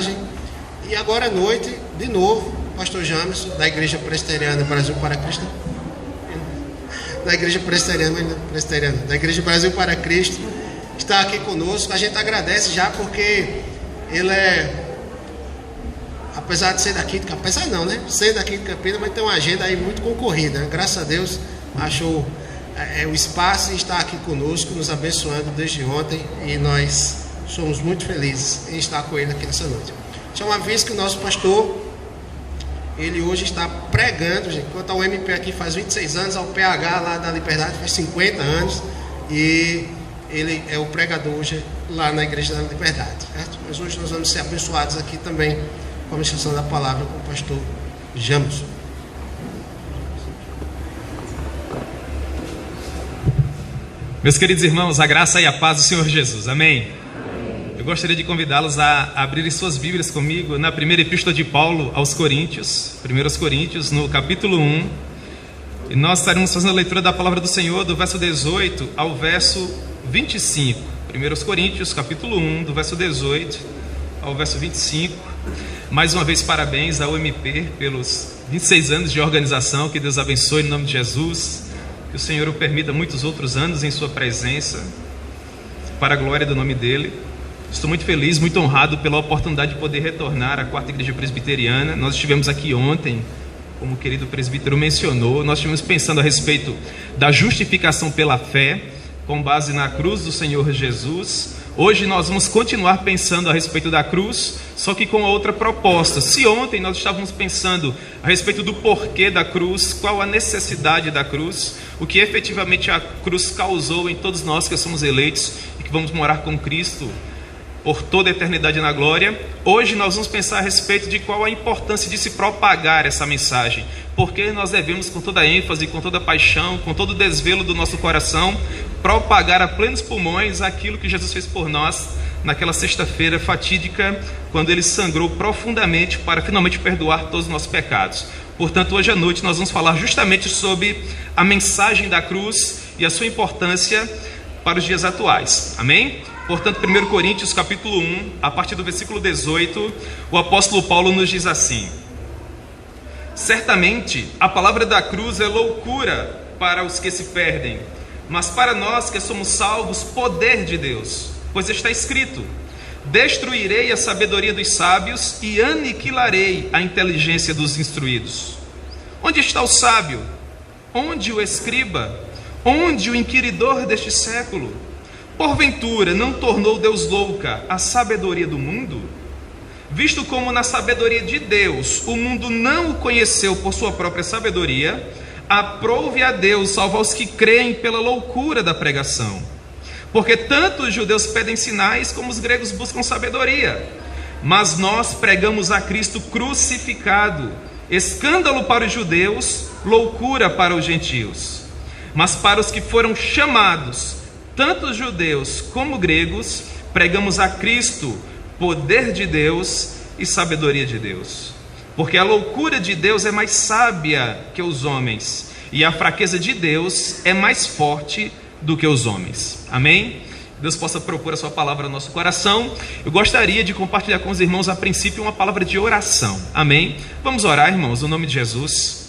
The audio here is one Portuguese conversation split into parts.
mensagem. E agora à noite, de novo, o pastor Jamerson, da Igreja Presbiteriana Brasil para Cristo, da Igreja Brasil para Cristo, está aqui conosco. A gente agradece já porque ele apesar de ser daqui de Campinas, ser daqui de Campinas, mas tem uma agenda aí muito concorrida. Graças a Deus achou o espaço e está aqui conosco, nos abençoando desde ontem, e nós somos muito felizes em estar com ele aqui nessa noite. Já uma vez que o nosso pastor, ele hoje está pregando, gente, enquanto ao MP aqui faz 26 anos, ao PH lá da Liberdade faz 50 anos, e ele é o pregador hoje lá na Igreja da Liberdade, certo? Mas hoje nós vamos ser abençoados aqui também com a ministração da palavra com o pastor Jamerson. Meus queridos irmãos, a graça e a paz do Senhor Jesus, amém? Eu gostaria de convidá-los a abrirem suas Bíblias comigo na primeira epístola de Paulo aos Coríntios, 1 Coríntios, no capítulo 1, e nós estaremos fazendo a leitura da palavra do Senhor do verso 18 ao verso 25. 1 Coríntios, capítulo 1, do verso 18 ao verso 25. Mais uma vez, parabéns ao MP pelos 26 anos de organização, que Deus abençoe em nome de Jesus, que o Senhor o permita muitos outros anos em sua presença, para a glória do nome dEle. Estou muito feliz, muito honrado pela oportunidade de poder retornar à Quarta Igreja Presbiteriana. Nós estivemos aqui ontem, como o querido presbítero mencionou, nós estivemos pensando a respeito da justificação pela fé, com base na cruz do Senhor Jesus. Hoje nós vamos continuar pensando a respeito da cruz, só que com outra proposta. Se ontem nós estávamos pensando a respeito do porquê da cruz, qual a necessidade da cruz, o que efetivamente a cruz causou em todos nós que somos eleitos e que vamos morar com Cristo por toda a eternidade na glória, hoje nós vamos pensar a respeito de qual a importância de se propagar essa mensagem, porque nós devemos, com toda a ênfase, com toda a paixão, com todo o desvelo do nosso coração, propagar a plenos pulmões aquilo que Jesus fez por nós naquela sexta-feira fatídica, quando Ele sangrou profundamente para finalmente perdoar todos os nossos pecados. Portanto, hoje à noite nós vamos falar justamente sobre a mensagem da cruz e a sua importância para os dias atuais. Amém? Portanto, 1 Coríntios capítulo 1, a partir do versículo 18, o apóstolo Paulo nos diz assim: certamente a palavra da cruz é loucura para os que se perdem, mas para nós que somos salvos, poder de Deus. Pois está escrito: destruirei a sabedoria dos sábios e aniquilarei a inteligência dos instruídos. Onde está o sábio? Onde o escriba? Onde o inquiridor deste século? Porventura não tornou Deus louca a sabedoria do mundo? Visto como na sabedoria de Deus o mundo não o conheceu por sua própria sabedoria, aprove a Deus salvar os que creem pela loucura da pregação. Porque tanto os judeus pedem sinais como os gregos buscam sabedoria. Mas nós pregamos a Cristo crucificado, escândalo para os judeus, loucura para os gentios. Mas para os que foram chamados, tanto os judeus como gregos, pregamos a Cristo, poder de Deus e sabedoria de Deus. Porque a loucura de Deus é mais sábia que os homens, e a fraqueza de Deus é mais forte do que os homens. Amém? Deus possa propor a sua palavra no nosso coração. Eu gostaria de compartilhar com os irmãos a princípio uma palavra de oração. Amém? Vamos orar, irmãos, no nome de Jesus.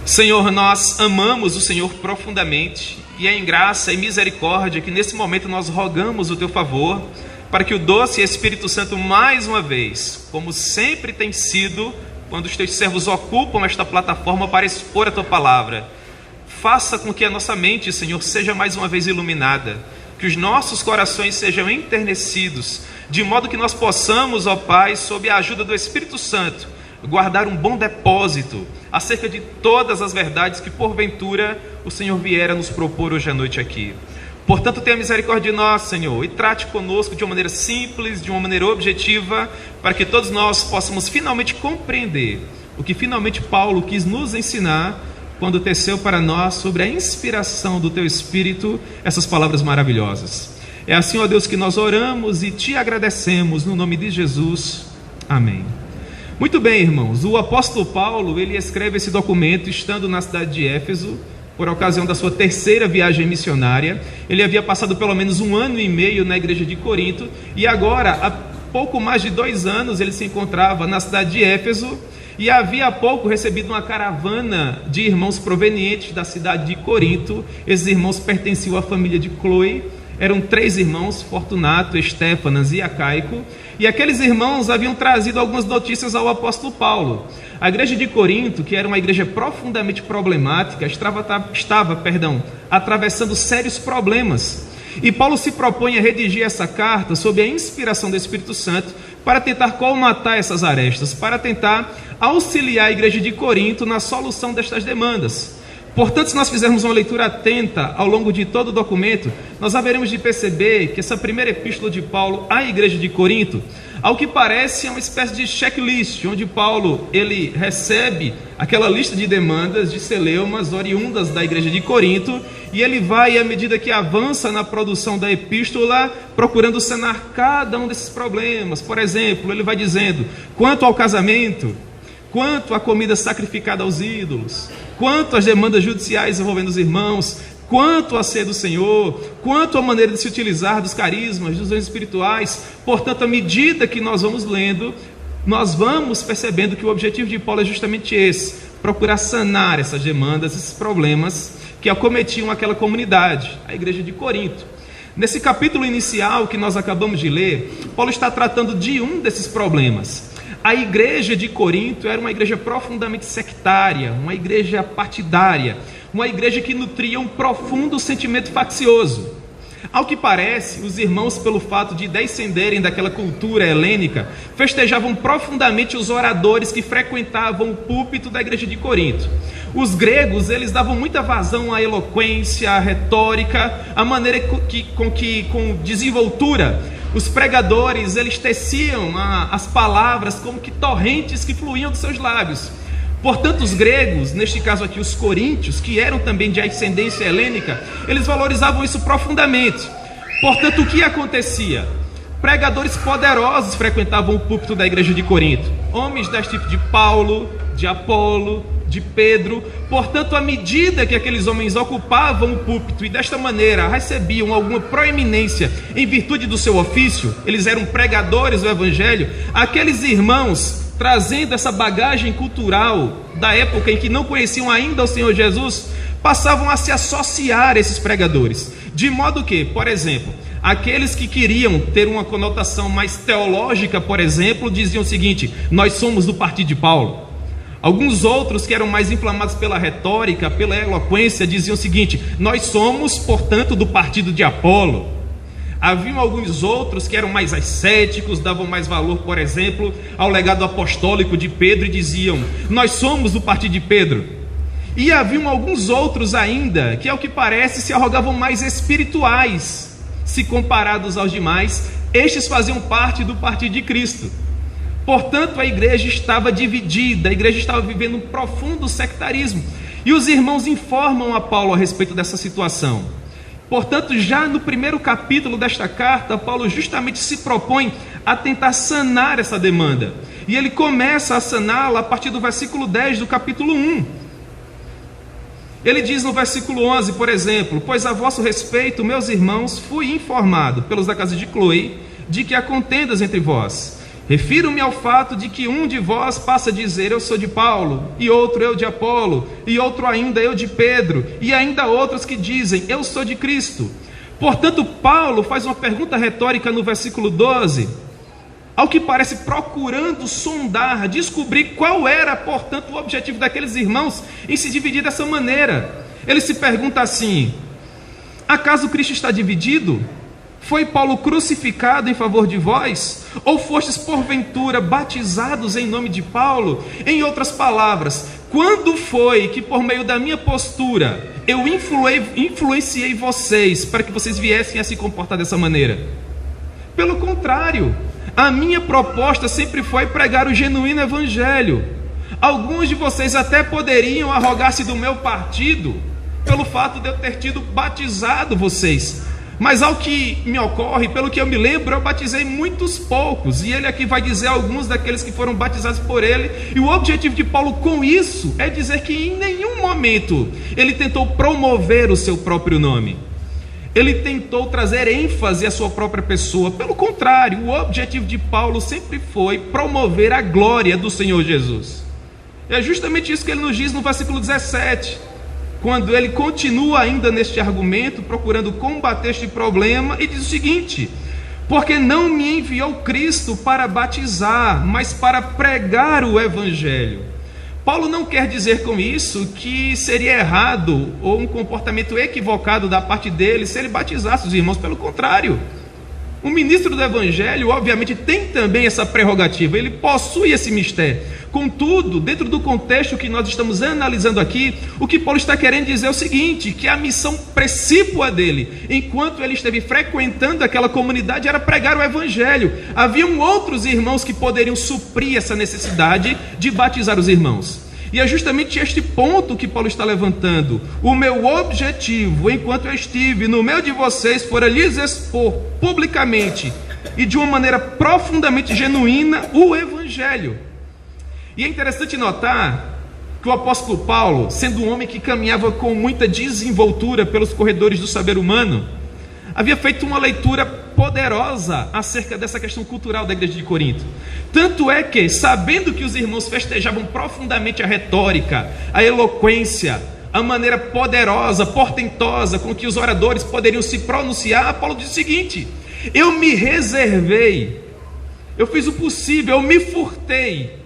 Senhor, nós amamos o Senhor profundamente, e é em graça e misericórdia que nesse momento nós rogamos o teu favor, para que o doce Espírito Santo mais uma vez, como sempre tem sido, quando os teus servos ocupam esta plataforma para expor a tua palavra, faça com que a nossa mente, Senhor, seja mais uma vez iluminada, que os nossos corações sejam enternecidos, de modo que nós possamos, ó Pai, sob a ajuda do Espírito Santo, guardar um bom depósito acerca de todas as verdades que porventura o Senhor vier a nos propor hoje à noite aqui. Portanto, tenha misericórdia de nós, Senhor, e trate conosco de uma maneira simples, de uma maneira objetiva, para que todos nós possamos finalmente compreender o que finalmente Paulo quis nos ensinar quando teceu para nós, sobre a inspiração do teu Espírito, essas palavras maravilhosas. É assim, ó Deus, que nós oramos e te agradecemos no nome de Jesus. Amém. Muito bem, irmãos, o apóstolo Paulo, ele escreve esse documento estando na cidade de Éfeso, por ocasião da sua terceira viagem missionária. Ele havia passado pelo menos 1 ano e meio na igreja de Corinto, e agora, há pouco mais de 2 anos, ele se encontrava na cidade de Éfeso, e havia há pouco recebido uma caravana de irmãos provenientes da cidade de Corinto. Esses irmãos pertenciam à família de Cloe. Eram 3 irmãos, Fortunato, Estéfanas e Acaico, e aqueles irmãos haviam trazido algumas notícias ao apóstolo Paulo. A igreja de Corinto, que era uma igreja profundamente problemática, estava atravessando sérios problemas. E Paulo se propõe a redigir essa carta sob a inspiração do Espírito Santo para tentar colmatar essas arestas, para tentar auxiliar a igreja de Corinto na solução destas demandas. Portanto, se nós fizermos uma leitura atenta ao longo de todo o documento, nós haveremos de perceber que essa primeira epístola de Paulo à igreja de Corinto, ao que parece, é uma espécie de checklist, onde Paulo ele recebe aquela lista de demandas de celeumas oriundas da igreja de Corinto, e ele vai, à medida que avança na produção da epístola, procurando sanar cada um desses problemas. Por exemplo, ele vai dizendo: quanto ao casamento, quanto à comida sacrificada aos ídolos, quanto às demandas judiciais envolvendo os irmãos, quanto à ceia do Senhor, quanto à maneira de se utilizar dos carismas, dos dons espirituais. Portanto, à medida que nós vamos lendo, nós vamos percebendo que o objetivo de Paulo é justamente esse: procurar sanar essas demandas, esses problemas que acometiam aquela comunidade, a igreja de Corinto. Nesse capítulo inicial que nós acabamos de ler, Paulo está tratando de um desses problemas. A igreja de Corinto era uma igreja profundamente sectária, uma igreja partidária, uma igreja que nutria um profundo sentimento faccioso. Ao que parece, os irmãos, pelo fato de descenderem daquela cultura helênica, festejavam profundamente os oradores que frequentavam o púlpito da igreja de Corinto. Os gregos, eles davam muita vazão à eloquência, à retórica, à maneira com desenvoltura, os pregadores, eles teciam as palavras como que torrentes que fluíam dos seus lábios. Portanto, os gregos, neste caso aqui os coríntios, que eram também de ascendência helênica, eles valorizavam isso profundamente. Portanto, o que acontecia? Pregadores poderosos frequentavam o púlpito da igreja de Corinto. Homens desse tipo de Paulo, de Apolo, de Pedro. Portanto, à medida que aqueles homens ocupavam o púlpito e desta maneira recebiam alguma proeminência em virtude do seu ofício, eles eram pregadores do evangelho, aqueles irmãos, trazendo essa bagagem cultural da época em que não conheciam ainda o Senhor Jesus, passavam a se associar a esses pregadores, de modo que, por exemplo, aqueles que queriam ter uma conotação mais teológica, por exemplo, diziam o seguinte: nós somos do partido de Paulo. Alguns outros que eram mais inflamados pela retórica, pela eloquência, diziam o seguinte: nós somos, portanto, do partido de Apolo. Haviam alguns outros que eram mais ascéticos, davam mais valor, por exemplo, ao legado apostólico de Pedro e diziam: nós somos do partido de Pedro. E haviam alguns outros ainda que, ao que parece, se arrogavam mais espirituais, se comparados aos demais. Estes faziam parte do partido de Cristo. Portanto, a igreja estava dividida, a igreja estava vivendo um profundo sectarismo. E os irmãos informam a Paulo a respeito dessa situação. Portanto, já no primeiro capítulo desta carta, Paulo justamente se propõe a tentar sanar essa demanda. E ele começa a saná-la a partir do versículo 10 do capítulo 1. Ele diz no versículo 11, por exemplo: pois a vosso respeito, meus irmãos, fui informado pelos da casa de Cloe de que há contendas entre vós. Refiro-me ao fato de que um de vós passa a dizer: eu sou de Paulo, e outro eu de Apolo, e outro ainda eu de Pedro, e ainda outros que dizem: eu sou de Cristo. Portanto, Paulo faz uma pergunta retórica no versículo 12, ao que parece procurando sondar, descobrir qual era, portanto, o objetivo daqueles irmãos em se dividir dessa maneira. Ele se pergunta assim: acaso Cristo está dividido? Foi Paulo crucificado em favor de vós? Ou fostes porventura batizados em nome de Paulo? Em outras palavras, quando foi que por meio da minha postura eu influenciei vocês para que vocês viessem a se comportar dessa maneira? Pelo contrário, a minha proposta sempre foi pregar o genuíno evangelho. Alguns de vocês até poderiam arrogar-se do meu partido pelo fato de eu ter tido batizado vocês. Mas ao que me ocorre, pelo que eu me lembro, eu batizei muitos poucos, e ele aqui vai dizer alguns daqueles que foram batizados por ele. E o objetivo de Paulo com isso é dizer que em nenhum momento ele tentou promover o seu próprio nome, ele tentou trazer ênfase à sua própria pessoa. Pelo contrário, o objetivo de Paulo sempre foi promover a glória do Senhor Jesus. É justamente isso que ele nos diz no versículo 17, quando ele continua ainda neste argumento, procurando combater este problema, e diz o seguinte: porque não me enviou Cristo para batizar, mas para pregar o Evangelho. Paulo não quer dizer com isso que seria errado ou um comportamento equivocado da parte dele se ele batizasse os irmãos. Pelo contrário, o ministro do Evangelho obviamente tem também essa prerrogativa, ele possui esse mistério. Contudo, dentro do contexto que nós estamos analisando aqui, o que Paulo está querendo dizer é o seguinte: que a missão precípua dele, enquanto ele esteve frequentando aquela comunidade, era pregar o Evangelho. Haviam outros irmãos que poderiam suprir essa necessidade de batizar os irmãos. E é justamente este ponto que Paulo está levantando. O meu objetivo, enquanto eu estive no meio de vocês, fora lhes expor publicamente e de uma maneira profundamente genuína o Evangelho. E é interessante notar que o apóstolo Paulo, sendo um homem que caminhava com muita desenvoltura pelos corredores do saber humano, havia feito uma leitura poderosa acerca dessa questão cultural da igreja de Corinto. Tanto é que, sabendo que os irmãos festejavam profundamente a retórica, a eloquência, a maneira poderosa, portentosa com que os oradores poderiam se pronunciar, Paulo diz o seguinte: eu me reservei, eu fiz o possível, eu me furtei,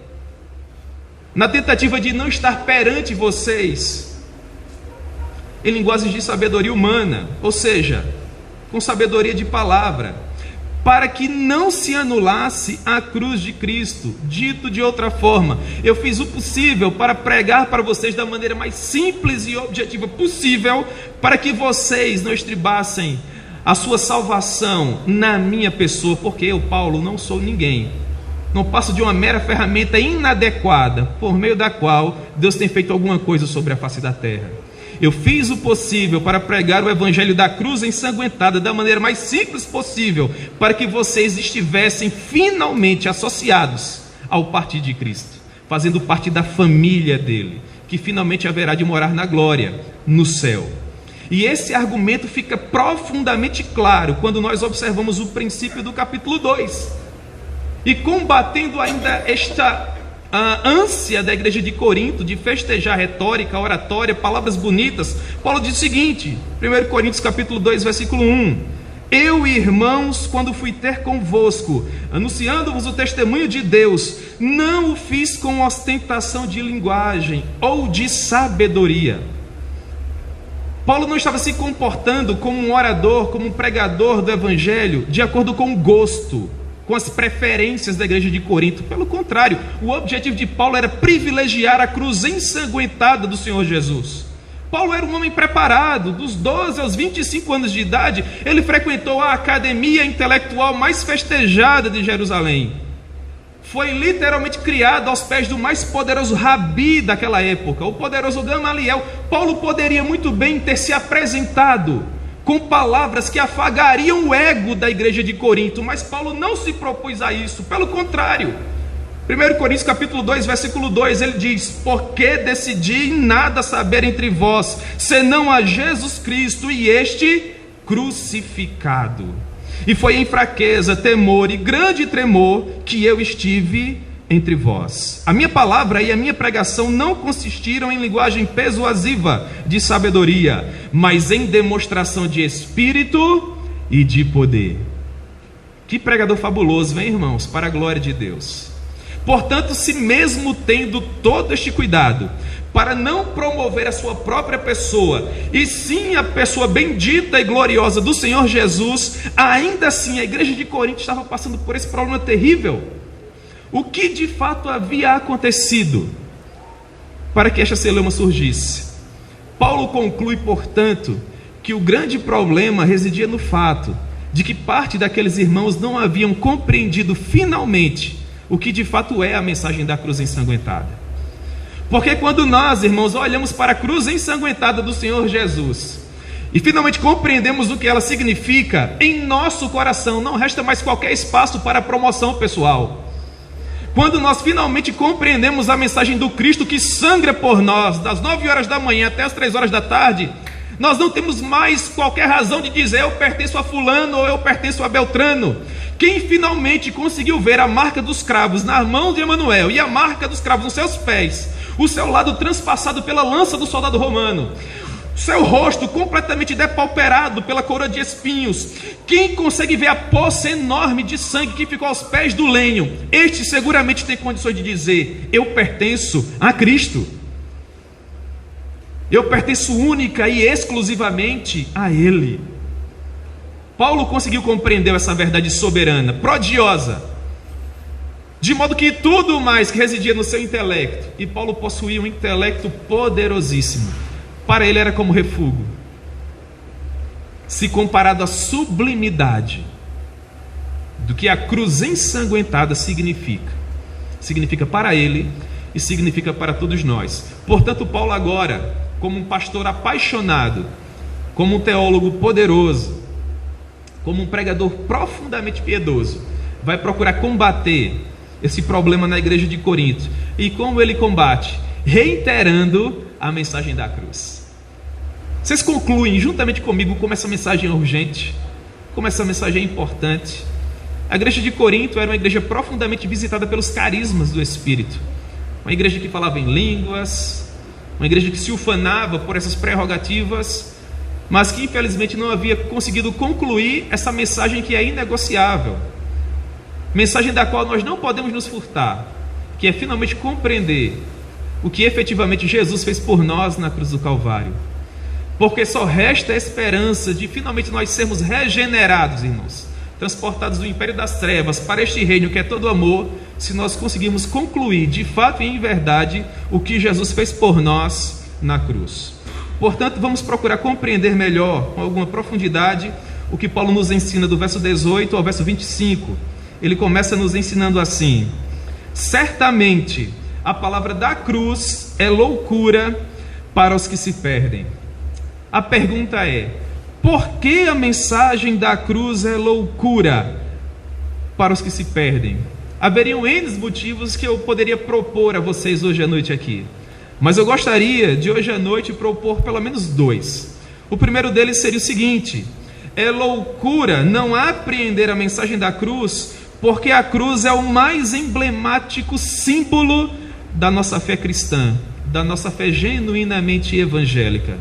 na tentativa de não estar perante vocês em linguagens de sabedoria humana, ou seja, com sabedoria de palavra, para que não se anulasse a cruz de Cristo. Dito de outra forma, eu fiz o possível para pregar para vocês da maneira mais simples e objetiva possível, para que vocês não estribassem a sua salvação na minha pessoa, porque eu, Paulo, não sou ninguém, não passo de uma mera ferramenta inadequada, por meio da qual Deus tem feito alguma coisa sobre a face da terra. Eu fiz o possível para pregar o Evangelho da cruz ensanguentada da maneira mais simples possível, para que vocês estivessem finalmente associados ao partido de Cristo, fazendo parte da família dele, que finalmente haverá de morar na glória, no céu. E esse argumento fica profundamente claro quando nós observamos o princípio do capítulo 2. E combatendo ainda esta ânsia da igreja de Corinto de festejar retórica, oratória, palavras bonitas, Paulo diz o seguinte, 1 Coríntios capítulo 2, versículo 1: eu, irmãos, quando fui ter convosco, anunciando-vos o testemunho de Deus, não o fiz com ostentação de linguagem ou de sabedoria. Paulo não estava se comportando como um orador, como um pregador do Evangelho, de acordo com o gosto, com as preferências da igreja de Corinto. Pelo contrário, o objetivo de Paulo era privilegiar a cruz ensanguentada do Senhor Jesus. Paulo era um homem preparado. Dos 12 aos 25 anos de idade, ele frequentou a academia intelectual mais festejada de Jerusalém. Foi literalmente criado aos pés do mais poderoso rabi daquela época, o poderoso Gamaliel. Paulo poderia muito bem ter se apresentado com palavras que afagariam o ego da igreja de Corinto, mas Paulo não se propôs a isso. Pelo contrário, 1 Coríntios capítulo 2, versículo 2, ele diz: porque decidi em nada saber entre vós, senão a Jesus Cristo e este crucificado. E foi em fraqueza, temor e grande tremor que eu estive entre vós. A minha palavra e a minha pregação não consistiram em linguagem persuasiva de sabedoria, mas em demonstração de espírito e de poder. Que pregador fabuloso, hein, irmãos? Para a glória de Deus. Portanto, se mesmo tendo todo este cuidado para não promover a sua própria pessoa, e sim a pessoa bendita e gloriosa do Senhor Jesus, ainda assim a igreja de Corinto estava passando por esse problema terrível. O que de fato havia acontecido para que esta celeuma surgisse? Paulo conclui, portanto, que o grande problema residia no fato de que parte daqueles irmãos não haviam compreendido finalmente o que de fato é a mensagem da cruz ensanguentada. Porque quando nós, irmãos, olhamos para a cruz ensanguentada do Senhor Jesus e finalmente compreendemos o que ela significa, em nosso coração não resta mais qualquer espaço para promoção pessoal. Quando nós finalmente compreendemos a mensagem do Cristo que sangra por nós, das 9 horas da manhã até as 3 horas da tarde, nós não temos mais qualquer razão de dizer eu pertenço a fulano ou eu pertenço a Beltrano. Quem finalmente conseguiu ver a marca dos cravos nas mãos de Emanuel e a marca dos cravos nos seus pés, o seu lado transpassado pela lança do soldado romano, seu rosto completamente depauperado pela coroa de espinhos, quem consegue ver a poça enorme de sangue que ficou aos pés do lenho, este seguramente tem condições de dizer: eu pertenço a Cristo, eu pertenço única e exclusivamente a Ele. Paulo conseguiu compreender essa verdade soberana, prodigiosa, de modo que tudo mais que residia no seu intelecto, e Paulo possuía um intelecto poderosíssimo, para ele era como refúgio, se comparado à sublimidade do que a cruz ensanguentada significa para ele e significa para todos nós. Portanto, Paulo agora, como um pastor apaixonado, como um teólogo poderoso, como um pregador profundamente piedoso, vai procurar combater esse problema na igreja de Corinto. E como ele combate? Reiterando a mensagem da cruz. Vocês concluem juntamente comigo como essa mensagem é urgente, como essa mensagem é importante. A igreja de Corinto era uma igreja profundamente visitada pelos carismas do Espírito, uma igreja que falava em línguas, uma igreja que se ufanava por essas prerrogativas, mas que infelizmente não havia conseguido concluir essa mensagem que é inegociável, mensagem da qual nós não podemos nos furtar, que é finalmente compreender o que efetivamente Jesus fez por nós na cruz do Calvário, porque só resta a esperança de finalmente nós sermos regenerados, irmãos, transportados do império das trevas para este reino que é todo amor, se nós conseguirmos concluir de fato e em verdade o que Jesus fez por nós na cruz. Portanto, vamos procurar compreender melhor, com alguma profundidade, o que Paulo nos ensina do verso 18 ao verso 25. Ele começa nos ensinando assim: certamente a palavra da cruz é loucura para os que se perdem. A pergunta é: por que a mensagem da cruz é loucura para os que se perdem? Haveriam N motivos que eu poderia propor a vocês hoje à noite aqui, mas eu gostaria de hoje à noite propor pelo menos 2. O primeiro deles seria o seguinte: é loucura não apreender a mensagem da cruz, porque a cruz é o mais emblemático símbolo da nossa fé cristã, da nossa fé genuinamente evangélica.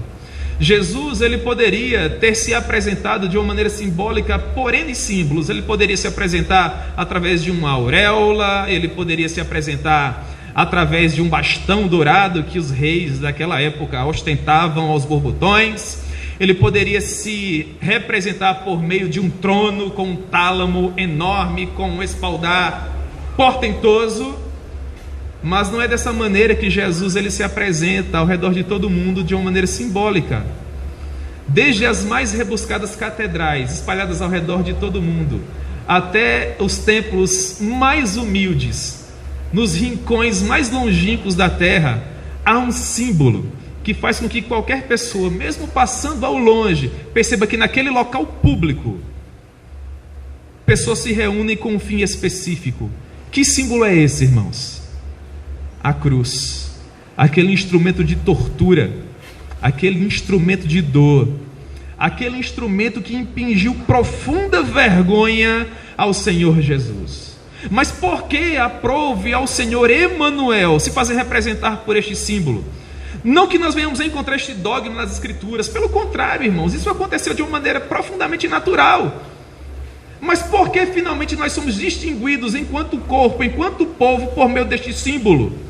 Jesus, ele poderia ter se apresentado de uma maneira simbólica por N símbolos. Ele poderia se apresentar através de uma auréola, ele poderia se apresentar através de um bastão dourado que os reis daquela época ostentavam aos borbotões. Ele poderia se representar por meio de um trono com um tálamo enorme, com um espaldar portentoso. Mas não é dessa maneira que Jesus ele se apresenta ao redor de todo mundo, de uma maneira simbólica. Desde as mais rebuscadas catedrais espalhadas ao redor de todo mundo, até os templos mais humildes, nos rincões mais longínquos da terra, há um símbolo que faz com que qualquer pessoa, mesmo passando ao longe, perceba que naquele local público, pessoas se reúnem com um fim específico. Que símbolo é esse, irmãos? A cruz, aquele instrumento de tortura, aquele instrumento de dor, aquele instrumento que impingiu profunda vergonha ao Senhor Jesus. Mas por que aprove ao Senhor Emanuel se fazer representar por este símbolo? Não que nós venhamos a encontrar este dogma nas Escrituras, pelo contrário, irmãos, isso aconteceu de uma maneira profundamente natural. Mas por que finalmente nós somos distinguidos enquanto corpo, enquanto povo, por meio deste símbolo?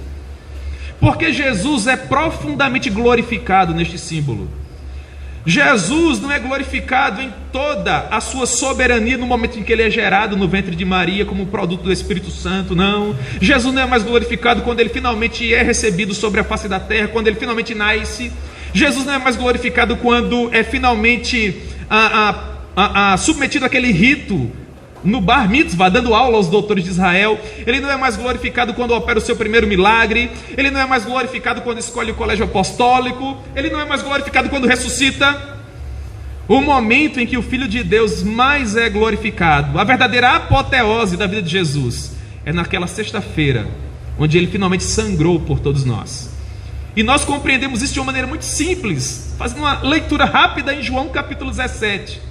Porque Jesus é profundamente glorificado neste símbolo. Jesus não é glorificado em toda a sua soberania no momento em que ele é gerado no ventre de Maria como produto do Espírito Santo, não. Jesus não é mais glorificado quando ele finalmente é recebido sobre a face da terra, quando ele finalmente nasce. Jesus não é mais glorificado quando é finalmente submetido àquele rito no bar mitzvah, dando aula aos doutores de Israel. Ele não é mais glorificado quando opera o seu primeiro milagre. Ele não é mais glorificado quando escolhe o colégio apostólico. Ele não é mais glorificado quando ressuscita. o momento em que o Filho de Deus mais é glorificado, a verdadeira apoteose da vida de Jesus, é naquela sexta-feira, onde ele finalmente sangrou por todos nós. E nós compreendemos isso de uma maneira muito simples, fazendo uma leitura rápida em João capítulo 17,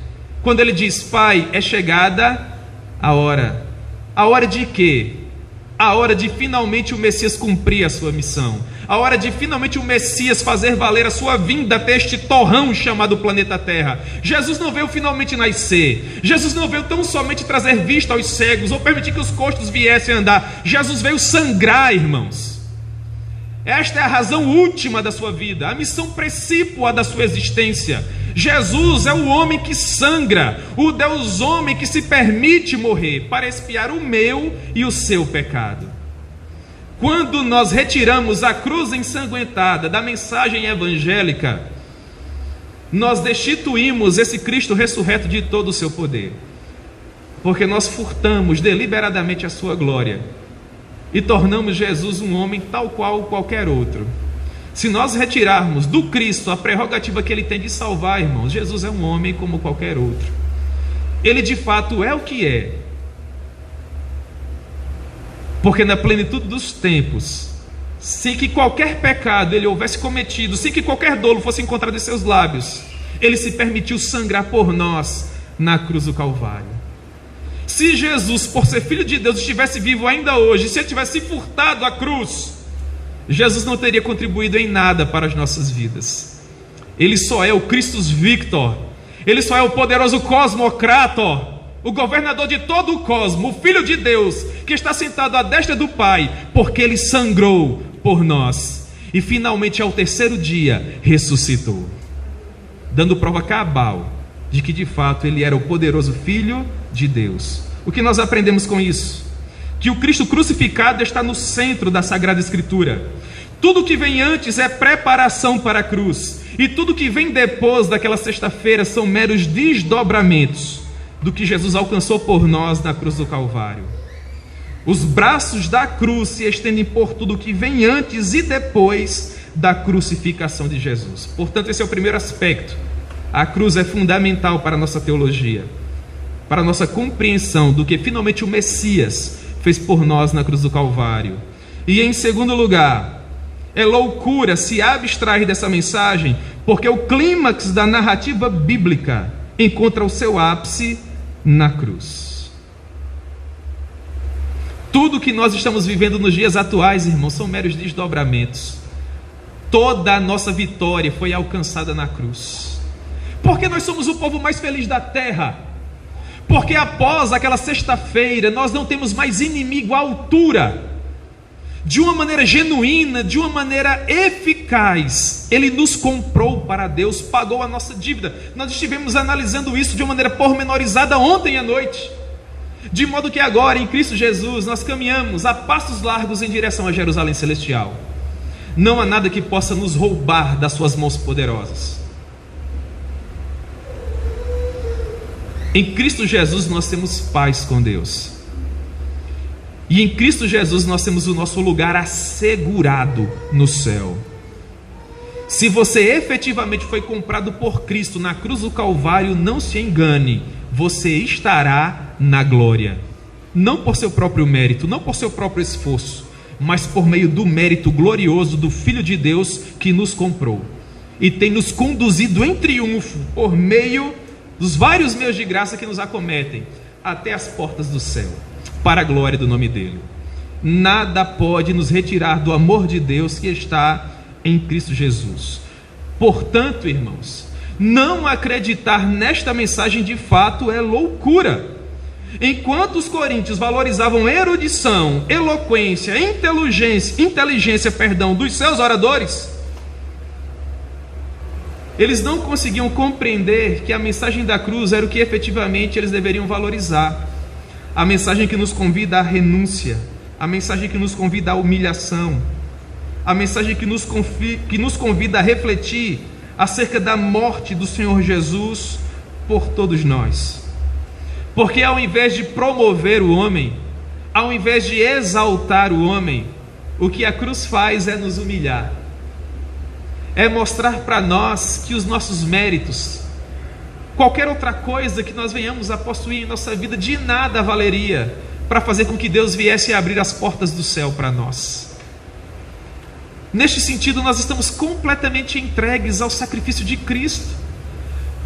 quando ele diz: Pai, é chegada a hora. A hora de quê? A hora de finalmente o Messias cumprir a sua missão. A hora de finalmente o Messias fazer valer a sua vinda até este torrão chamado planeta Terra. Jesus não veio finalmente nascer. Jesus não veio tão somente trazer vista aos cegos ou permitir que os coxos viessem a andar. Jesus veio sangrar, irmãos. Esta é a razão última da sua vida, a missão precípua da sua existência. Jesus é o homem que sangra, o Deus homem que se permite morrer para expiar o meu e o seu pecado. Quando nós retiramos a cruz ensanguentada da mensagem evangélica, nós destituímos esse Cristo ressurreto de todo o seu poder, porque nós furtamos deliberadamente a sua glória e tornamos Jesus um homem tal qual qualquer outro. Se nós retirarmos do Cristo a prerrogativa que ele tem de salvar, irmãos, Jesus é um homem como qualquer outro. Ele de fato é o que é, porque na plenitude dos tempos, sem que qualquer pecado ele houvesse cometido, sem que qualquer dolo fosse encontrado em seus lábios, ele se permitiu sangrar por nós na cruz do Calvário. Se Jesus, por ser Filho de Deus, estivesse vivo ainda hoje, se ele tivesse furtado a cruz, Jesus não teria contribuído em nada para as nossas vidas. Ele só é o Christus Victor, ele só é o poderoso Cosmocrator, o governador de todo o cosmo, o Filho de Deus, que está sentado à destra do Pai, porque ele sangrou por nós, e finalmente ao terceiro dia ressuscitou, dando prova cabal de que de fato ele era o poderoso Filho de Deus. O que nós aprendemos com isso? Que o Cristo crucificado está no centro da Sagrada Escritura. Tudo que vem antes é preparação para a cruz, e tudo que vem depois daquela sexta-feira são meros desdobramentos do que Jesus alcançou por nós na cruz do Calvário. Os braços da cruz se estendem por tudo que vem antes e depois da crucificação de Jesus. Portanto, esse é o primeiro aspecto. A cruz é fundamental para a nossa teologia, para a nossa compreensão do que finalmente o Messias fez por nós na cruz do Calvário. E em segundo lugar, é loucura se abstrair dessa mensagem, porque o clímax da narrativa bíblica encontra o seu ápice na cruz. Tudo que nós estamos vivendo nos dias atuais, irmãos, são meros desdobramentos. Toda a nossa vitória foi alcançada na cruz, porque nós somos o povo mais feliz da terra, porque após aquela sexta-feira nós não temos mais inimigo à altura. De uma maneira genuína, de uma maneira eficaz, ele nos comprou para Deus, pagou a nossa dívida. Nós estivemos analisando isso de uma maneira pormenorizada ontem à noite, de modo que agora em Cristo Jesus nós caminhamos a passos largos em direção a Jerusalém Celestial. Não há nada que possa nos roubar das suas mãos poderosas. Em Cristo Jesus nós temos paz com Deus, e em Cristo Jesus nós temos o nosso lugar assegurado no céu. Se você efetivamente foi comprado por Cristo na cruz do Calvário, não se engane, você estará na glória, não por seu próprio mérito, não por seu próprio esforço, mas por meio do mérito glorioso do Filho de Deus que nos comprou e tem nos conduzido em triunfo por meio dos vários meios de graça que nos acometem até as portas do céu, para a glória do nome dele. Nada pode nos retirar do amor de Deus que está em Cristo Jesus. Portanto, irmãos, não acreditar nesta mensagem de fato é loucura. Enquanto os coríntios valorizavam erudição, eloquência, inteligência, dos seus oradores, eles não conseguiam compreender que a mensagem da cruz era o que efetivamente eles deveriam valorizar. A mensagem que nos convida à renúncia, a mensagem que nos convida à humilhação, a mensagem que nos convida a refletir acerca da morte do Senhor Jesus por todos nós. Porque ao invés de promover o homem, ao invés de exaltar o homem, o que a cruz faz é nos humilhar, é mostrar para nós que os nossos méritos, qualquer outra coisa que nós venhamos a possuir em nossa vida, de nada valeria para fazer com que Deus viesse a abrir as portas do céu para nós. Neste sentido, nós estamos completamente entregues ao sacrifício de Cristo.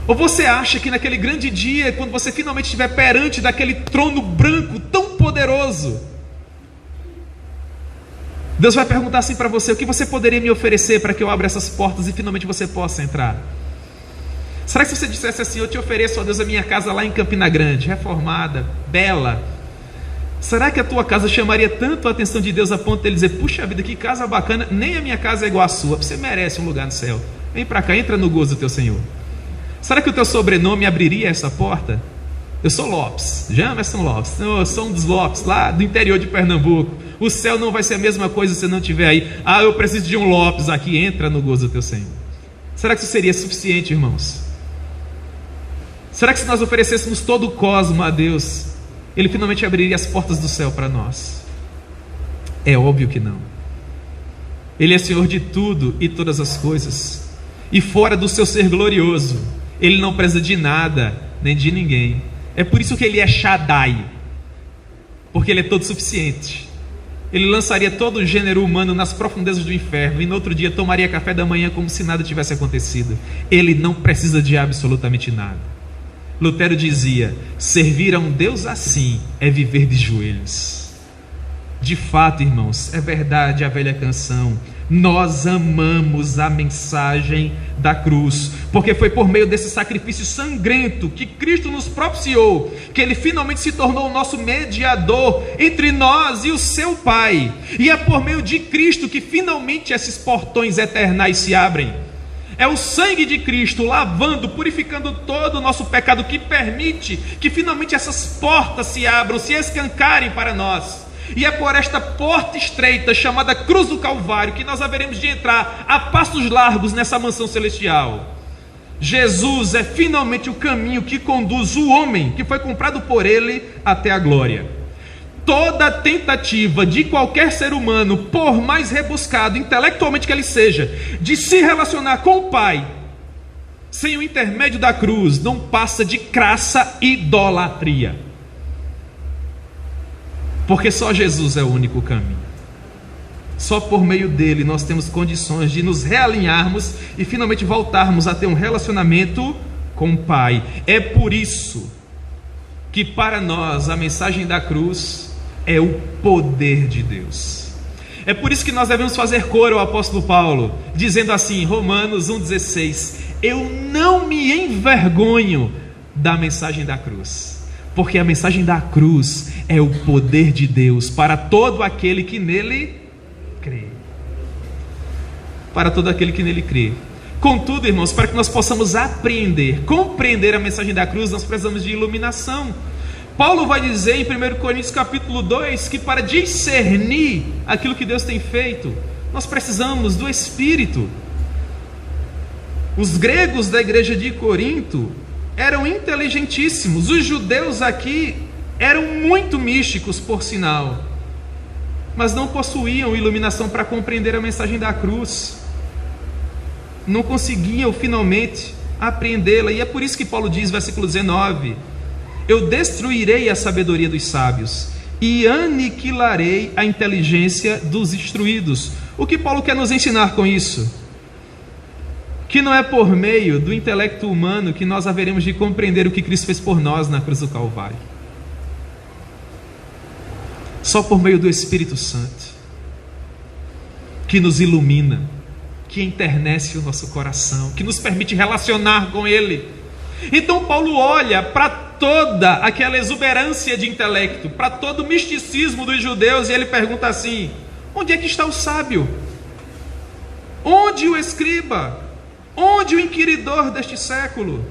Ou você acha que naquele grande dia, quando você finalmente estiver perante daquele trono branco tão poderoso, Deus vai perguntar assim para você: o que você poderia me oferecer para que eu abra essas portas e finalmente você possa entrar? Será que se você dissesse assim: eu te ofereço, ó Deus, a minha casa lá em Campina Grande, reformada, bela, será que a tua casa chamaria tanto a atenção de Deus a ponto de ele dizer: puxa vida, que casa bacana, nem a minha casa é igual à sua, você merece um lugar no céu, vem para cá, entra no gozo do teu Senhor? Será que o teu sobrenome abriria essa porta? Eu sou Lopes, Jamerson Lopes, eu sou um dos Lopes lá do interior de Pernambuco. O céu não vai ser a mesma coisa se você não estiver aí. Ah, eu preciso de um Lopes aqui, entra no gozo do teu Senhor. Será que isso seria suficiente, irmãos? Será que se nós oferecêssemos todo o cosmo a Deus, Ele finalmente abriria as portas do céu para nós? É óbvio que não. Ele é Senhor de tudo e todas as coisas, e fora do seu ser glorioso, Ele não precisa de nada, nem de ninguém. É por isso que Ele é Shaddai, porque Ele é todo suficiente. Ele lançaria todo o gênero humano nas profundezas do inferno, e no outro dia tomaria café da manhã como se nada tivesse acontecido. Ele não precisa de absolutamente nada. Lutero dizia: servir a um Deus assim é viver de joelhos. De fato, irmãos, é verdade a velha canção: nós amamos a mensagem da cruz, porque foi por meio desse sacrifício sangrento que Cristo nos propiciou, que Ele finalmente se tornou o nosso mediador entre nós e o seu Pai, e é por meio de Cristo que finalmente esses portões eternais se abrem. É o sangue de Cristo lavando, purificando todo o nosso pecado, que permite que finalmente essas portas se abram, se escancarem para nós. E é por esta porta estreita, chamada Cruz do Calvário, que nós haveremos de entrar a passos largos nessa mansão celestial. Jesus é finalmente o caminho que conduz o homem, que foi comprado por Ele, até a glória. Toda tentativa de qualquer ser humano, por mais rebuscado intelectualmente que ele seja, de se relacionar com o Pai, sem o intermédio da cruz, não passa de crassa idolatria. Porque só Jesus é o único caminho. Só por meio dele nós temos condições de nos realinharmos e finalmente voltarmos a ter um relacionamento com o Pai. É por isso que para nós a mensagem da cruz é o poder de Deus. É por isso que nós devemos fazer coro ao apóstolo Paulo, dizendo assim, Romanos 1,16: eu não me envergonho da mensagem da cruz, porque a mensagem da cruz é o poder de Deus para todo aquele que nele crê. Para todo aquele que nele crê. Contudo, irmãos, para que nós possamos apreender, compreender a mensagem da cruz, nós precisamos de iluminação. Paulo vai dizer em 1 Coríntios capítulo 2 que para discernir aquilo que Deus tem feito, nós precisamos do Espírito. Os gregos da igreja de Corinto eram inteligentíssimos. Os judeus aqui eram muito místicos, por sinal, mas não possuíam iluminação para compreender a mensagem da cruz. Não conseguiam finalmente apreendê-la. E é por isso que Paulo diz, versículo 19: eu destruirei a sabedoria dos sábios e aniquilarei a inteligência dos instruídos. O que Paulo quer nos ensinar com isso? Que não é por meio do intelecto humano que nós haveremos de compreender o que Cristo fez por nós na cruz do Calvário. Só por meio do Espírito Santo, que nos ilumina, que enternece o nosso coração, que nos permite relacionar com Ele. Então Paulo olha para toda aquela exuberância de intelecto, para todo o misticismo dos judeus, e ele pergunta assim: onde é que está o sábio? Onde o escriba? Onde o inquiridor deste século?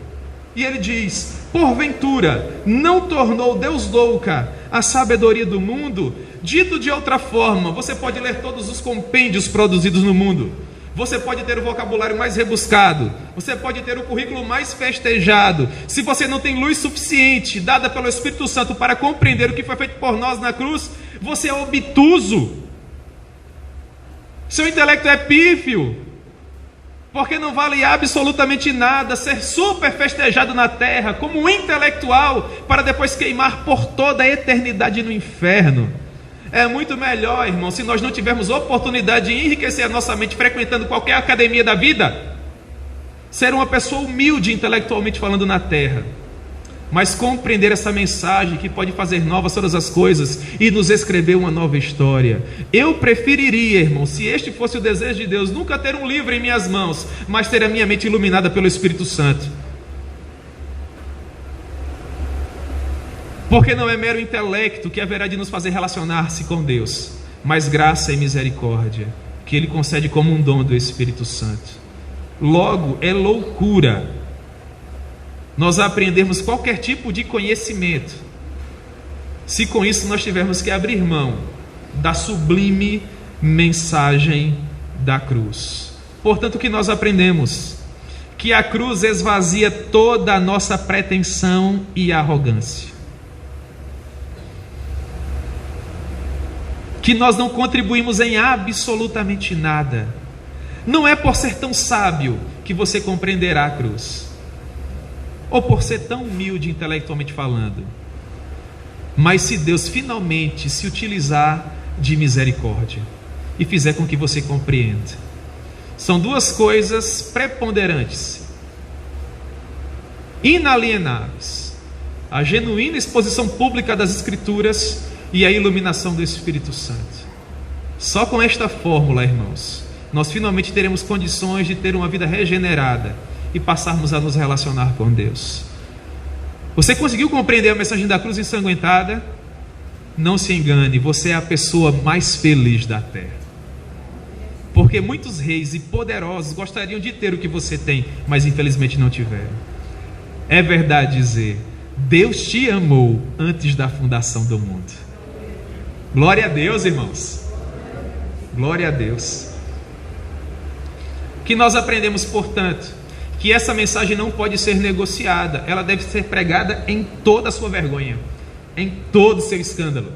E ele diz: porventura não tornou Deus louca a sabedoria do mundo? Dito de outra forma, você pode ler todos os compêndios produzidos no mundo, você pode ter o vocabulário mais rebuscado, você pode ter o currículo mais festejado. Se você não tem luz suficiente dada pelo Espírito Santo para compreender o que foi feito por nós na cruz, você é obtuso, seu intelecto é pífio. Porque não vale absolutamente nada ser super festejado na terra como um intelectual para depois queimar por toda a eternidade no inferno. É muito melhor, irmão, se nós não tivermos oportunidade de enriquecer a nossa mente frequentando qualquer academia da vida, ser uma pessoa humilde intelectualmente falando na terra, mas compreender essa mensagem que pode fazer novas todas as coisas e nos escrever uma nova história. Eu preferiria, irmão, se este fosse o desejo de Deus, nunca ter um livro em minhas mãos, mas ter a minha mente iluminada pelo Espírito Santo. Porque não é mero intelecto que haverá de nos fazer relacionar-se com Deus, mas graça e misericórdia, que Ele concede como um dom do Espírito Santo. Logo, é loucura nós aprendermos qualquer tipo de conhecimento, se com isso nós tivermos que abrir mão da sublime mensagem da cruz. Portanto, o que nós aprendemos? Que a cruz esvazia toda a nossa pretensão e arrogância. Que nós não contribuímos em absolutamente nada. Não é por ser tão sábio que você compreenderá a cruz, ou por ser tão humilde intelectualmente falando, mas se Deus finalmente se utilizar de misericórdia e fizer com que você compreenda. São duas coisas preponderantes, inalienáveis: a genuína exposição pública das Escrituras e a iluminação do Espírito Santo. Só com esta fórmula, irmãos, nós finalmente teremos condições de ter uma vida regenerada e passarmos a nos relacionar com Deus. Você conseguiu compreender a mensagem da cruz ensanguentada? Não se engane, você é a pessoa mais feliz da terra. Porque muitos reis e poderosos gostariam de ter o que você tem, mas infelizmente não tiveram. É verdade dizer, Deus te amou antes da fundação do mundo. Glória a Deus, irmãos. Glória a Deus. Que nós aprendemos, portanto, que essa mensagem não pode ser negociada, ela deve ser pregada em toda a sua vergonha, em todo o seu escândalo.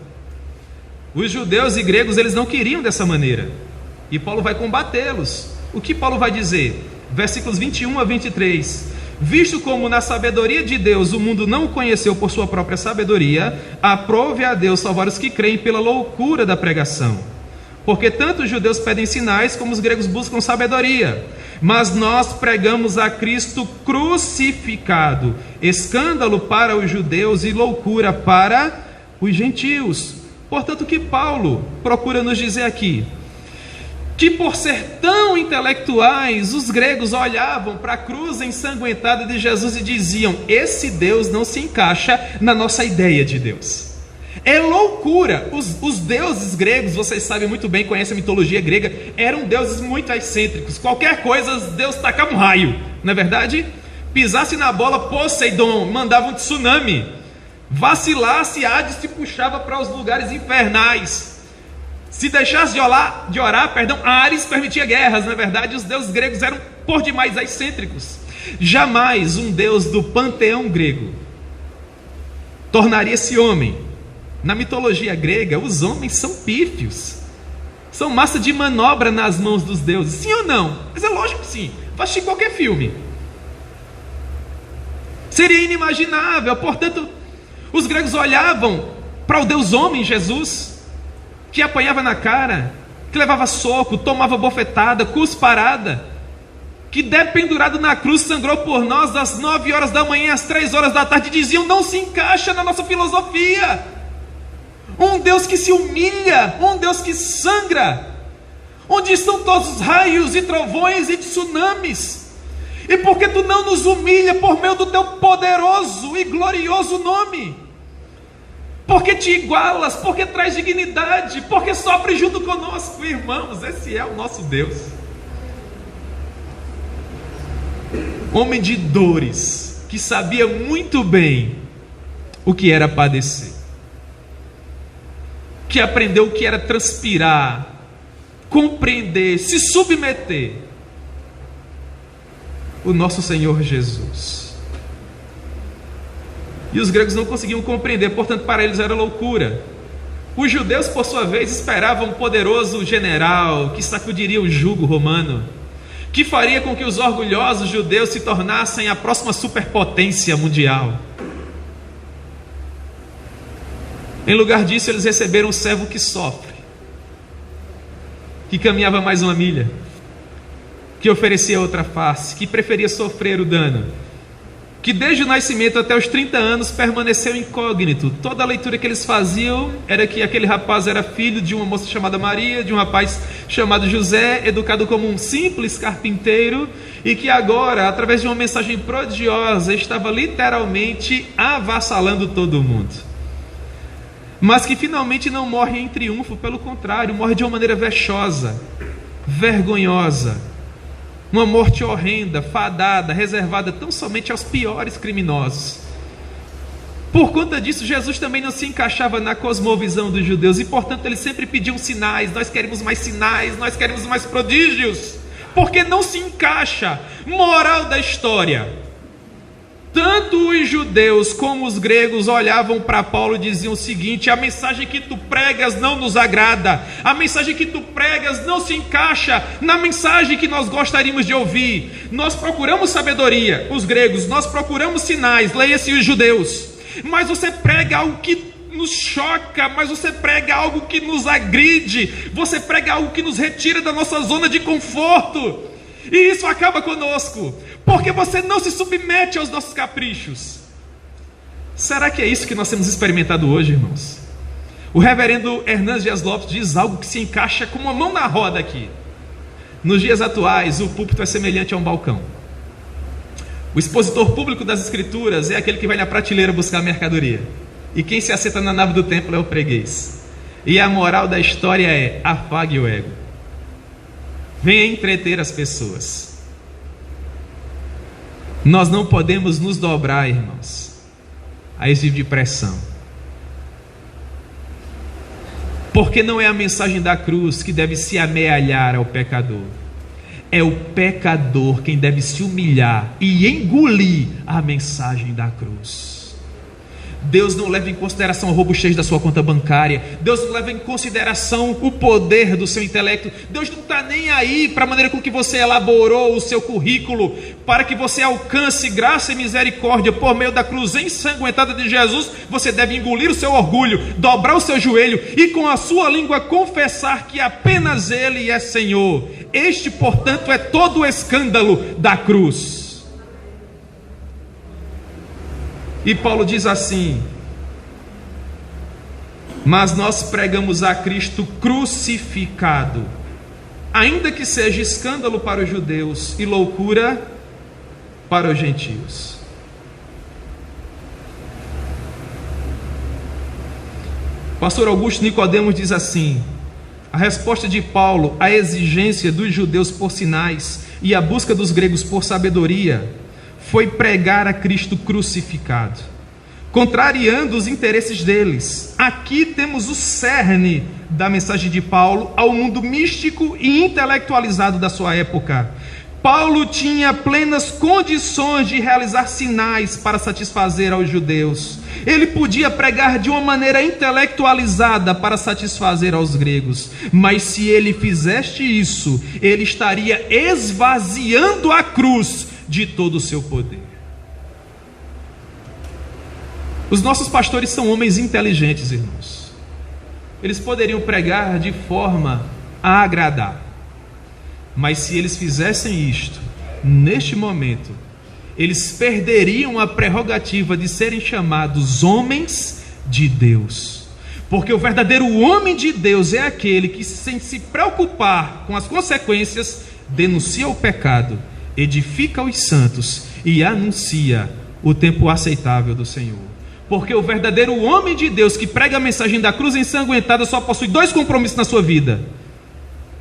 Os judeus e gregos, eles não queriam dessa maneira, e Paulo vai combatê-los. O que Paulo vai dizer? Versículos 21 a 23: visto como na sabedoria de Deus o mundo não o conheceu por sua própria sabedoria, aprove a Deus salvar os que creem pela loucura da pregação. Porque tanto os judeus pedem sinais, como os gregos buscam sabedoria. Mas nós pregamos a Cristo crucificado, escândalo para os judeus e loucura para os gentios. Portanto, o que Paulo procura nos dizer aqui? Que por ser tão intelectuais, os gregos olhavam para a cruz ensanguentada de Jesus e diziam: esse Deus não se encaixa na nossa ideia de Deus. É loucura. Os deuses gregos, vocês sabem muito bem, conhecem a mitologia grega, eram deuses muito excêntricos. Qualquer coisa, Deus tacava um raio, não é verdade? Pisasse na bola, Poseidon mandava um tsunami. Vacilasse, Hades se puxava para os lugares infernais. Se deixasse de orar, Ares permitia guerras, não é verdade? Os deuses gregos eram por demais excêntricos. Jamais um deus do panteão grego tornaria esse homem. Na mitologia grega, os homens são pífios, são massa de manobra nas mãos dos deuses. Sim ou não? Mas é lógico que sim. Vai assistir qualquer filme. Seria inimaginável. Portanto, os gregos olhavam para o Deus homem, Jesus, que apanhava na cara, que levava soco, tomava bofetada, cusparada, que dependurado na cruz sangrou por nós das 9 horas da manhã às 3 horas da tarde. Diziam: não se encaixa na nossa filosofia. Um Deus que se humilha, um Deus que sangra, onde estão todos os raios e trovões e tsunamis? E por que tu não nos humilha por meio do teu poderoso e glorioso nome? Porque te igualas, porque traz dignidade, porque sofre junto conosco. Irmãos, esse é o nosso Deus. Homem de dores, que sabia muito bem o que era padecer, que aprendeu o que era transpirar, compreender, se submeter. O nosso Senhor Jesus. E os gregos não conseguiam compreender, portanto para eles era loucura. Os judeus, por sua vez, esperavam um poderoso general que sacudiria o jugo romano, que faria com que os orgulhosos judeus se tornassem a próxima superpotência mundial. Em lugar disso, eles receberam um servo que sofre, que caminhava mais uma milha, que oferecia outra face, que preferia sofrer o dano, que desde o nascimento até os 30 anos permaneceu incógnito. Toda a leitura que eles faziam era que aquele rapaz era filho de uma moça chamada Maria, de um rapaz chamado José, educado como um simples carpinteiro, e que agora, através de uma mensagem prodigiosa, estava literalmente avassalando todo mundo. Mas que finalmente não morre em triunfo, pelo contrário, morre de uma maneira vexosa, vergonhosa, uma morte horrenda, fadada, reservada tão somente aos piores criminosos. Por conta disso, Jesus também não se encaixava na cosmovisão dos judeus, e portanto eles sempre pediam sinais. Nós queremos mais sinais, nós queremos mais prodígios, porque não se encaixa. Moral da história: tanto os judeus como os gregos olhavam para Paulo e diziam o seguinte: a mensagem que tu pregas não nos agrada, a mensagem que tu pregas não se encaixa na mensagem que nós gostaríamos de ouvir. Nós procuramos sabedoria, os gregos, nós procuramos sinais, leia-se os judeus, mas você prega algo que nos choca, mas você prega algo que nos agride, você prega algo que nos retira da nossa zona de conforto. E isso acaba conosco, porque você não se submete aos nossos caprichos. Será que é isso que nós temos experimentado hoje, irmãos? O reverendo Hernandes Dias Lopes diz algo que se encaixa com uma mão na roda aqui. Nos dias atuais, o púlpito é semelhante a um balcão. O expositor público das escrituras é aquele que vai na prateleira buscar a mercadoria, e quem se assenta na nave do templo é o freguês. E a moral da história é: afague o ego, venha entreter as pessoas. Nós não podemos nos dobrar, irmãos, a esse tipo de pressão, porque não é a mensagem da cruz que deve se amealhar ao pecador. É o pecador quem deve se humilhar e engolir a mensagem da cruz. Deus não leva em consideração o robustez da sua conta bancária. Deus não leva em consideração o poder do seu intelecto. Deus não está nem aí para a maneira com que você elaborou o seu currículo, para que você alcance graça e misericórdia por meio da cruz ensanguentada de Jesus. Você deve engolir o seu orgulho, dobrar o seu joelho e com a sua língua confessar que apenas Ele é Senhor. Este, portanto, é todo o escândalo da cruz. E Paulo diz assim: mas nós pregamos a Cristo crucificado, ainda que seja escândalo para os judeus e loucura para os gentios. Pastor Augusto Nicodemos diz assim: a resposta de Paulo à exigência dos judeus por sinais e a busca dos gregos por sabedoria foi pregar a Cristo crucificado, contrariando os interesses deles. Aqui temos o cerne da mensagem de Paulo ao mundo místico e intelectualizado da sua época. Paulo tinha plenas condições de realizar sinais para satisfazer aos judeus. Ele podia pregar de uma maneira intelectualizada para satisfazer aos gregos, mas se ele fizesse isso, ele estaria esvaziando a cruz de todo o seu poder. Os nossos pastores são homens inteligentes, irmãos. Eles poderiam pregar de forma a agradar, mas se eles fizessem isto, neste momento, eles perderiam a prerrogativa de serem chamados homens de Deus. Porque o verdadeiro homem de Deus é aquele que, sem se preocupar com as consequências, denuncia o pecado, edifica os santos e anuncia o tempo aceitável do Senhor. Porque o verdadeiro homem de Deus que prega a mensagem da cruz ensanguentada só possui dois compromissos na sua vida: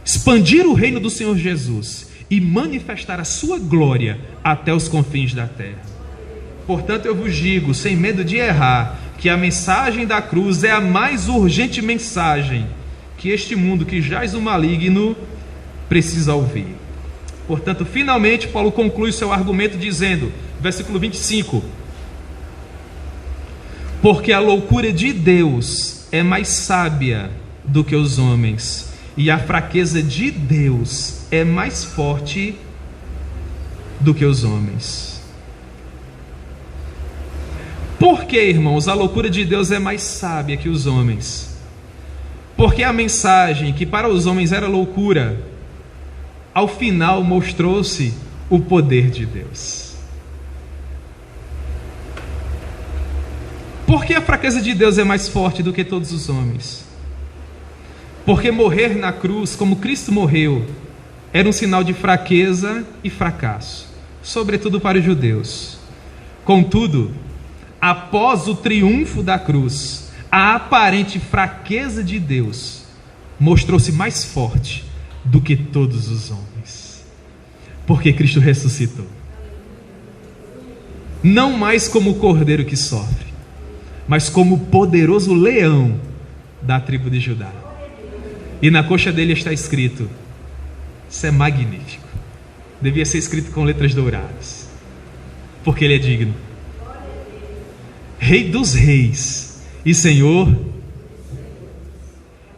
expandir o reino do Senhor Jesus e manifestar a sua glória até os confins da terra. Portanto, eu vos digo, sem medo de errar, que a mensagem da cruz é a mais urgente mensagem que este mundo que jaz no maligno precisa ouvir. Portanto, finalmente, Paulo conclui seu argumento dizendo, versículo 25: porque a loucura de Deus é mais sábia do que os homens, e a fraqueza de Deus é mais forte do que os homens. Por que, irmãos, a loucura de Deus é mais sábia que os homens? Porque a mensagem que para os homens era loucura, ao final mostrou-se o poder de Deus. Por que a fraqueza de Deus é mais forte do que todos os homens? Porque morrer na cruz, como Cristo morreu, era um sinal de fraqueza e fracasso, sobretudo para os judeus. Contudo, após o triunfo da cruz, a aparente fraqueza de Deus mostrou-se mais forte do que todos os homens, porque Cristo ressuscitou, não mais como o cordeiro que sofre, mas como o poderoso leão da tribo de Judá. E na coxa dele está escrito, isso é magnífico, devia ser escrito com letras douradas, porque ele é digno, Rei dos reis e Senhor,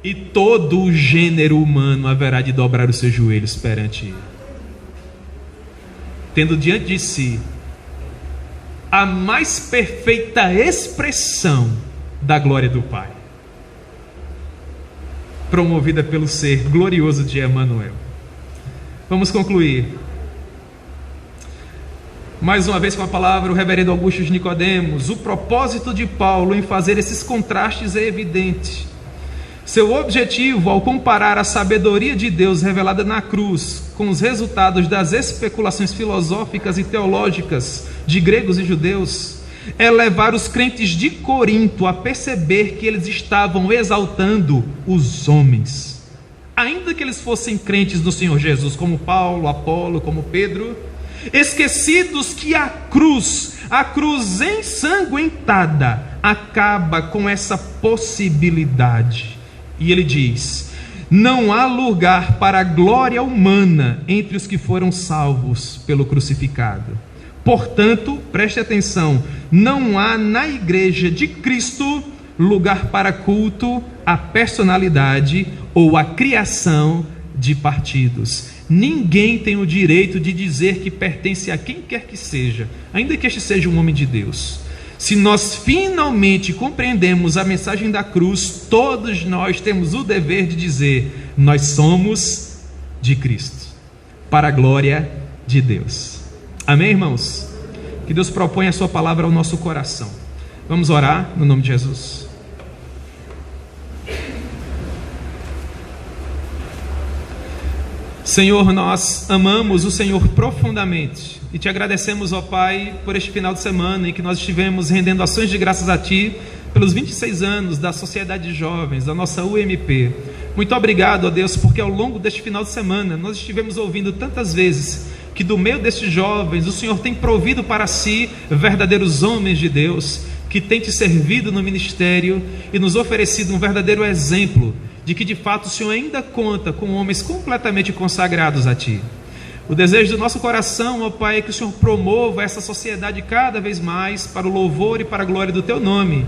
e todo o gênero humano haverá de dobrar os seus joelhos perante ele, tendo diante de si a mais perfeita expressão da glória do Pai, promovida pelo ser glorioso de Emanuel. Vamos concluir mais uma vez com a palavra o reverendo Augusto de Nicodemos. O propósito de Paulo em fazer esses contrastes é evidente. Seu objetivo ao comparar a sabedoria de Deus revelada na cruz com os resultados das especulações filosóficas e teológicas de gregos e judeus é levar os crentes de Corinto a perceber que eles estavam exaltando os homens. Ainda que eles fossem crentes do Senhor Jesus, como Paulo, Apolo, como Pedro, esquecidos que a cruz ensanguentada acaba com essa possibilidade. E ele diz: não há lugar para a glória humana entre os que foram salvos pelo crucificado. Portanto, preste atenção, não há na igreja de Cristo lugar para culto à personalidade ou à criação de partidos. Ninguém tem o direito de dizer que pertence a quem quer que seja, ainda que este seja um homem de Deus. Se nós finalmente compreendemos a mensagem da cruz, todos nós temos o dever de dizer: nós somos de Cristo, para a glória de Deus. Amém, irmãos? Que Deus proponha a sua palavra ao nosso coração. Vamos orar no nome de Jesus. Senhor, nós amamos o Senhor profundamente e te agradecemos, ó Pai, por este final de semana em que nós estivemos rendendo ações de graças a Ti pelos 26 anos da Sociedade de Jovens, da nossa UMP. Muito obrigado, ó Deus, porque ao longo deste final de semana nós estivemos ouvindo tantas vezes que do meio destes jovens o Senhor tem provido para si verdadeiros homens de Deus, que tem te servido no ministério e nos oferecido um verdadeiro exemplo de que de fato o Senhor ainda conta com homens completamente consagrados a Ti. O desejo do nosso coração, ó Pai, é que o Senhor promova essa sociedade cada vez mais para o louvor e para a glória do Teu nome,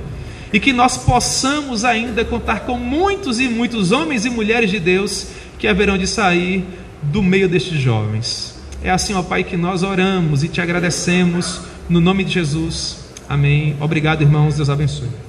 e que nós possamos ainda contar com muitos e muitos homens e mulheres de Deus que haverão de sair do meio destes jovens. É assim, ó Pai, que nós oramos e Te agradecemos no nome de Jesus. Amém. Obrigado, irmãos. Deus abençoe.